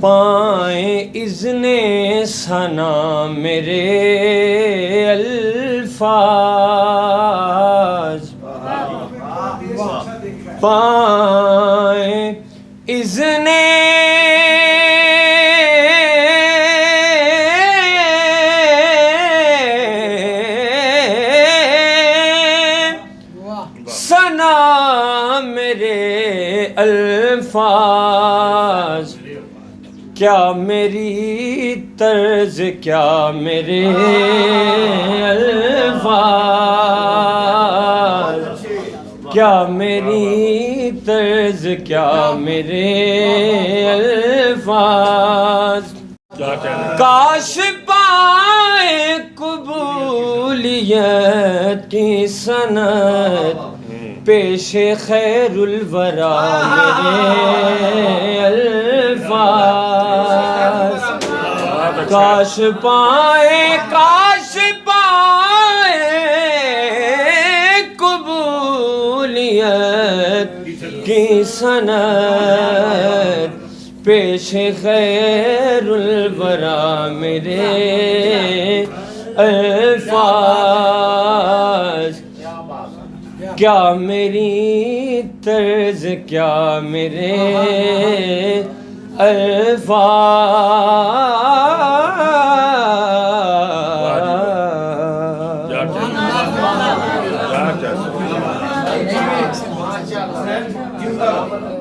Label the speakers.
Speaker 1: پائیں اذن ثنا میرے الفاظ، پائیں اذن ثنا میرے الفاظ، کیا میری طرز کیا میرے الفاظ، کیا میری طرز کیا میرے الفاظ، کاش پائے قبولیت کی سند پیش خیر الورا میرے الفاظ، کاش پائے قبولیت کی سند پیش خیر الورا میرے الفاظ، کیا میری طرز کیا میرے الفاظ۔